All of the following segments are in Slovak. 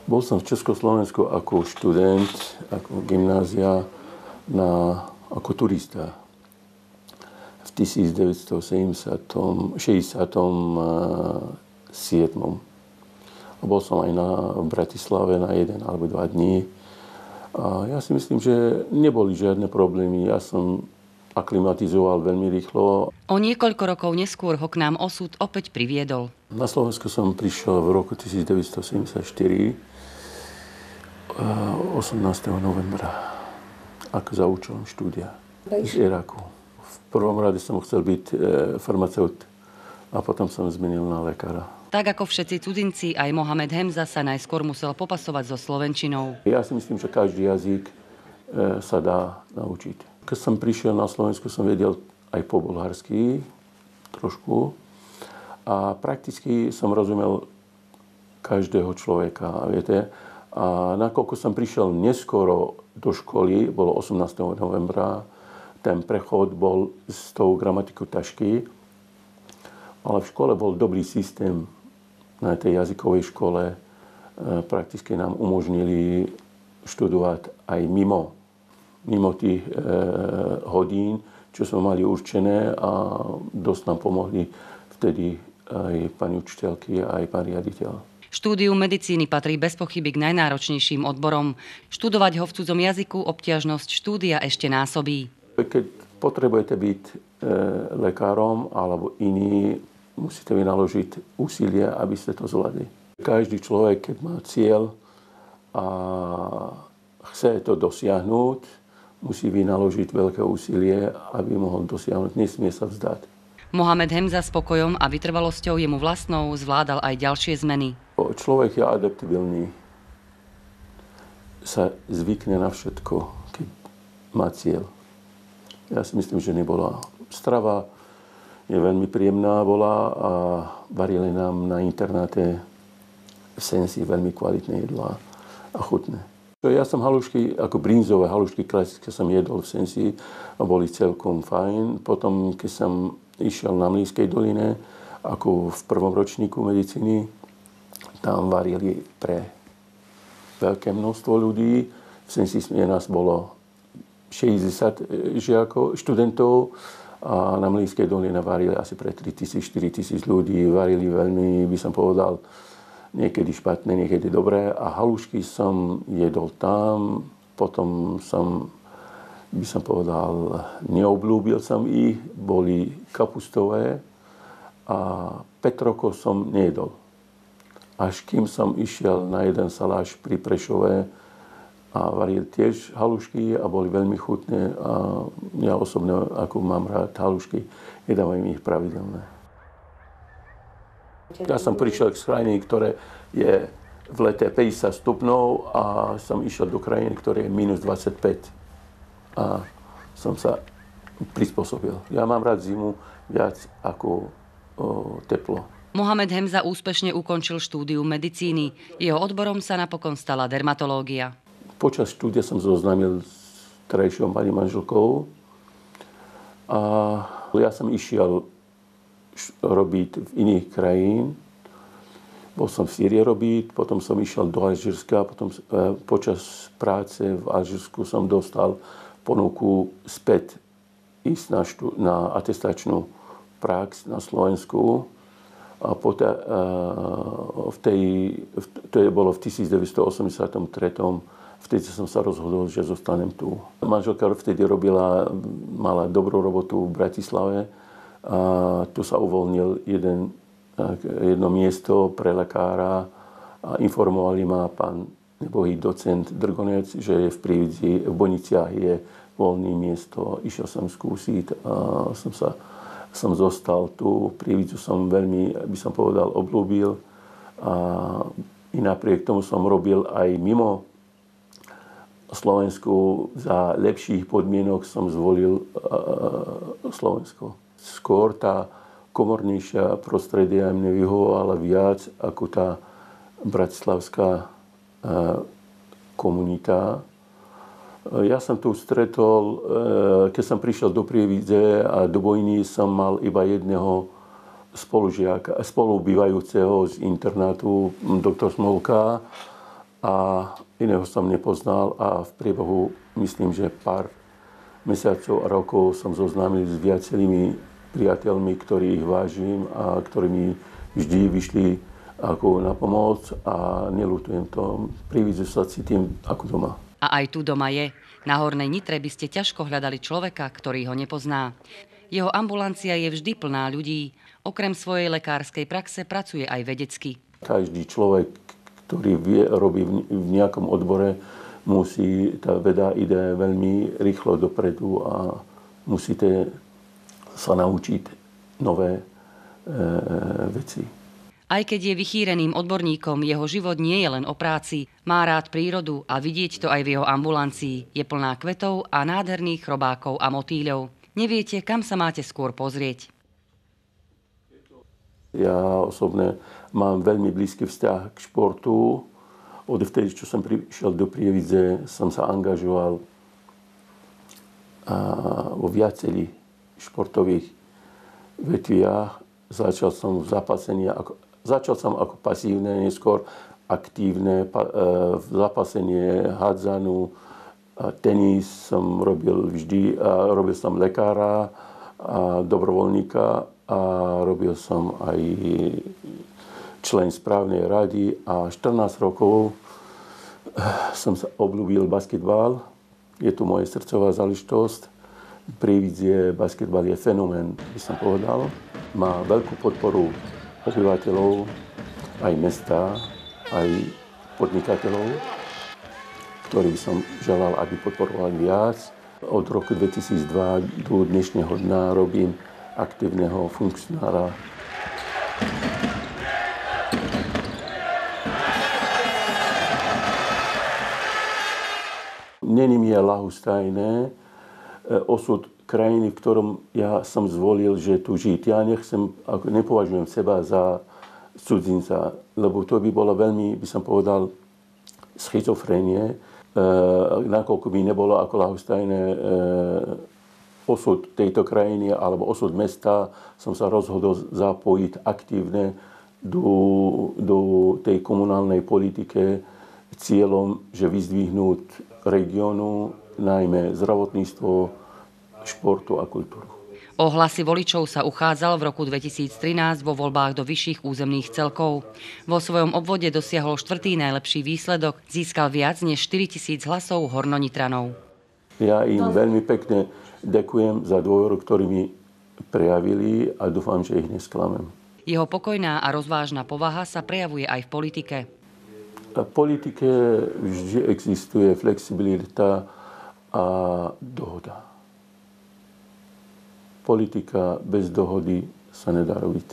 Bol som v Československu ako študent, ako gymnázia, ako turista. V 1967. A bol som aj v Bratislave na 1 alebo 2 dní. A ja si myslím, že neboli žiadne problémy. Ja som aklimatizoval veľmi rýchlo. O niekoľko rokov neskôr ho k nám osud opäť priviedol. Na Slovensku som prišiel v roku 1974, 18. novembra, ako za účelom štúdia z Iraku. V prvom rade som chcel byť farmaceut a potom som zmenil na lekára. Tak ako všetci cudzinci, aj Mohamed Hemza sa najskôr musel popasovať so slovenčinou. Ja si myslím, že každý jazyk sa dá naučiť. Keď som prišiel na Slovensku, som vedel aj po bulharsky trošku a prakticky som rozumel každého človeka, viete. A nakoľko som prišiel neskoro do školy, bolo 18. novembra, ten prechod bol s tou gramatikou ťažký, ale v škole bol dobrý systém na tej jazykovej škole. Prakticky nám umožnili študovať aj mimo tých hodín, čo sme mali určené a dosť nám pomohli vtedy aj pani učiteľky, aj pán riaditeľ. Štúdium medicíny patrí bez pochyby k najnáročnejším odborom. Študovať ho v cudzom jazyku obťažnosť štúdia ešte násobí. Keď potrebujete byť lekárom alebo iný, musíte vynaložiť úsilie, aby ste to zvládli. Každý človek, keď má cieľ a chce to dosiahnuť, musí vynaložiť veľké úsilie, aby mohol dosiahnuť. Nesmie sa vzdať. Mohamed Hemza s pokojom a vytrvalosťou jemu vlastnou zvládal aj ďalšie zmeny. Človek je adaptibilný. Sa zvykne na všetko, keď má cieľ. Ja si myslím, že nebola strava. Je veľmi príjemná bola a varili nám na internáte v Sensi veľmi kvalitné jedlá a chutné. Ja som halušky, ako brinzové halušky klasické som jedol v Sensi a boli celkom fajn. Potom, keď som išiel na Mlynskej doline, ako v prvom ročníku medicíny, tam varili pre veľké množstvo ľudí. V Sensi nás bolo 60 žiakov, študentov a na Mlynskej doline varili asi pre 3000-4000 ľudí. Varili veľmi, by som povedal, niekedy špatné, niekedy dobré. A halušky som jedol tam, potom som, by som povedal, neobľúbil som ich, boli kapustové a petroko som nejedol. Až kým som išiel na jeden saláš pri Prešove a varil tiež halušky a boli veľmi chutné a ja osobne, ako mám rád halušky, jedávam ich pravidelné. Ja som prišiel k krajine, ktoré je v lete 50 stupňov a som išiel do krajiny, ktoré je minus 25. A som sa prispôsobil. Ja mám rád zimu viac ako teplo. Mohamed Hemza úspešne ukončil štúdium medicíny. Jeho odborom sa napokon stala dermatológia. Počas štúdia som zoznámil s terajšou pani manželkou a ja som išiel robiť v iných krajín. Bol som v Sýrii robiť, potom som išiel do Alžírska, potom počas práce v Alžírsku som dostal ponuku späť ísť na atestačnú prax na Slovensku. A potom, to bolo v 1983. Vtedy som sa rozhodol, že zostanem tu. Manželka vtedy mala dobrú robotu v Bratislave. A tu sa uvoľnil jedno miesto pre lekára a informovali ma pán nebohý docent Drgonec, že je v Boniciach je voľné miesto. Išiel som skúsiť a som zostal tu. Prievidzu som veľmi, by som povedal, obľúbil. A i napriek tomu som robil aj mimo Slovensku. Za lepších podmienok som zvolil Slovensko. Skôr tá komornejšia prostredia mne vyhovovala viac ako tá bratislavská komunita. Ja som tu stretol, keď som prišiel do Prievidze a do Bojny, som mal iba jedného spolubývajúceho z internátu, doktor Smolka. a iného som nepoznal a v priebehu, myslím, že pár mesiacov a rokov som zoznámil s viacerými priateľmi, ktorých vážim a ktorí mi vždy vyšli ako na pomoc a neľutujem to. Prividzu sa cítim ako doma. A aj tu doma je. Na Hornej Nitre by ste ťažko hľadali človeka, ktorý ho nepozná. Jeho ambulancia je vždy plná ľudí. Okrem svojej lekárskej praxe pracuje aj vedecky. Každý človek, ktorý robí v nejakom odbore, tá veda ide veľmi rýchlo dopredu a musíte sa naučiť nové veci. Aj keď je vychýreným odborníkom, jeho život nie je len o práci. Má rád prírodu a vidieť to aj v jeho ambulancii. Je plná kvetov a nádherných chrobákov a motýľov. Neviete, kam sa máte skôr pozrieť. Ja osobne mám veľmi blízky vzťah k športu. Odvtedy, čo som prišiel do Prievidze, som sa angažoval vo viacerých športových vetviach. Začal som ako pasívne, neskôr aktívne zapasenie, hádzanú, tenis som robil vždy. Robil som lekára, dobrovoľníka a robil som aj člen správnej rady a 14 rokov som sa obľúbil basketbal. Je to moje srdcová záležitosť. V Prievidzi basketbal je fenomén, by som povedal. Má veľkú podporu obyvateľov, aj mesta, aj podnikateľov, ktorí by som želal, aby podporovali viac. Od roku 2002 do dnešného dňa robím aktívneho funkcionára. Není mi ľahostajné osud krajiny, v ktorom ja som zvolil, že tu žiť. Ja nepovažujem seba za cudzinca, lebo to by bolo veľmi, by som povedal, schizofrénie, nakoľko by nebolo ako ľahostajné osud tejto krajiny alebo osud mesta, som sa rozhodol zapojiť aktívne do tej komunálnej politike cieľom, že vyzdvihnúť regiónu, najmä zdravotníctvo, športu a kultúru. O hlasy voličov sa uchádzal v roku 2013 vo voľbách do vyšších územných celkov. Vo svojom obvode dosiahol 4. najlepší výsledok. Získal viac než 4 000 hlasov Hornonitranov. Ja im veľmi pekne ďakujem za dôveru, ktorú mi prejavili a dúfam, že ich nesklamem. Jeho pokojná a rozvážna povaha sa prejavuje aj v politike. V politike vždy existuje flexibilita a dohoda. Politika bez dohody sa nedá robiť.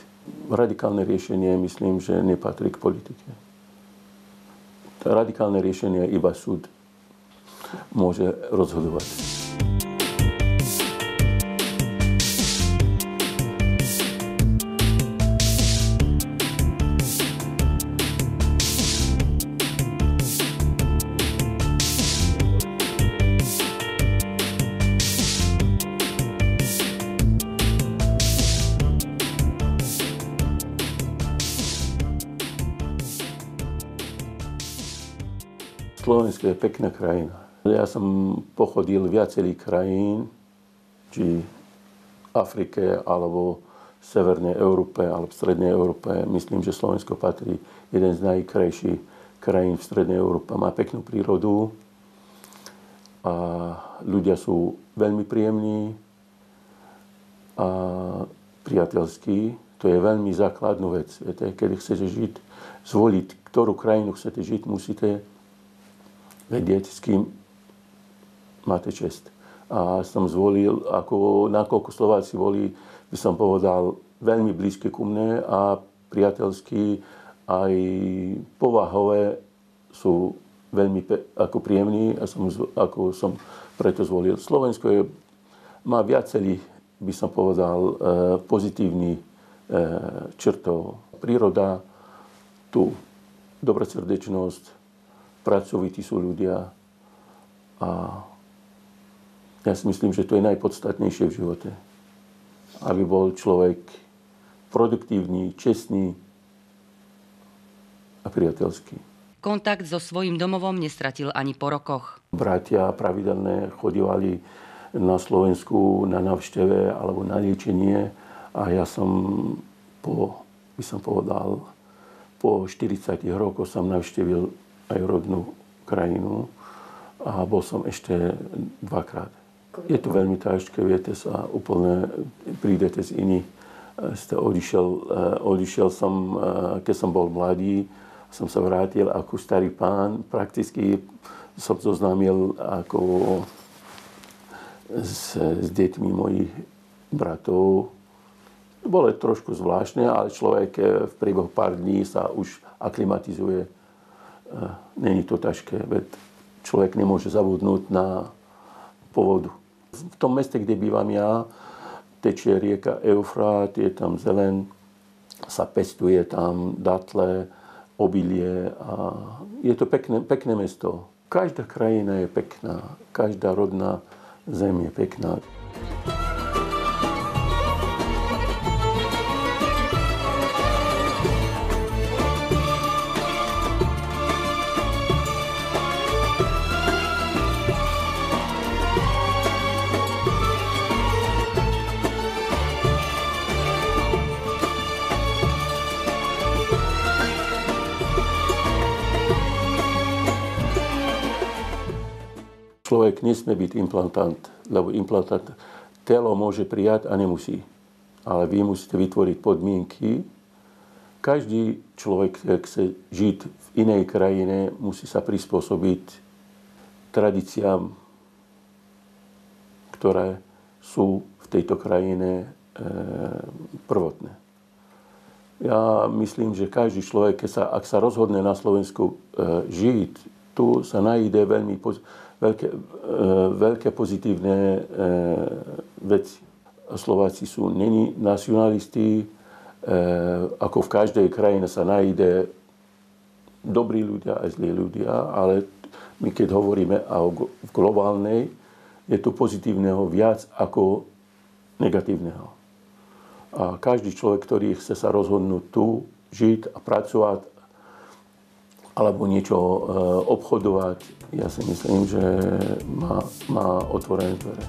Radikálne riešenie, myslím, že nepatrí k politike. Radikálne riešenie iba súd môže rozhodovať. Slovensko je pekná krajina. Ja som pochodil viacerých krajín, či v Afrike, alebo v Severnej Európe, alebo v Strednej Európe. Myslím, že Slovensko patrí jeden z najkrajších krajín v Strednej Európe. Má peknú prírodu a ľudia sú veľmi príjemní a priateľskí. To je veľmi základnú vec. Viete, keď chcete žiť, zvoliť, ktorú krajinu chcete žiť, musíte vedieť, s kým máte čest. A som zvolil, nakoľko Slováci boli, by som povedal, veľmi blízke ku mne a priateľskí, aj povahové sú veľmi príjemní a som preto zvolil. Slovensko má viacerých, by som povedal, pozitívnych črtov. Príroda, tu dobrosrdečnosť, pracovití sú ľudia a ja si myslím, že to je najpodstatnejšie v živote. Aby bol človek produktívny, čestný a priateľský. Kontakt so svojím domovom nestratil ani po rokoch. Bratia pravidelne chodívali na Slovensku na návšteve alebo na liečenie a ja som po 40 rokoch som navštívil aj rodnú krajinu a bol som ešte dvakrát. Je to veľmi ťažké, viete sa, úplne prídete z iných. Odišiel som, keď som bol mladý, som sa vrátil ako starý pán. Prakticky som zoznámil ako s deťmi mojich bratov. Bolo trošku zvláštne, ale človek v priebehu pár dní sa už aklimatizuje. Není to ťažké, veď človek nemôže zabudnúť na pôvodu. V tom meste, kde bývam ja, tečie rieka Eufrát, je tam zelen, sa pestuje tam datle, obilie a je to pekné mesto. Každá krajina je pekná, každá rodná zem je pekná. Človek nesmie byť implantant, lebo implantant telo môže prijať a nemusí. Ale vy musíte vytvoriť podmienky. Každý človek, ak chce žiť v inej krajine, musí sa prispôsobiť tradíciám, ktoré sú v tejto krajine prvotné. Ja myslím, že každý človek, ak sa rozhodne na Slovensku žiť, tu sa nájde veľké pozitívne veci. Slováci sú není nacionalisti, ako v každej krajine sa nájde dobrí ľudia a zlí ľudia, ale my keď hovoríme o globálnej, je to pozitívneho viac ako negatívneho. A každý človek, ktorý chce sa rozhodnúť tu, žiť a pracovať, alebo niečo obchodovať, ja si myslím, že má otvorené dvere.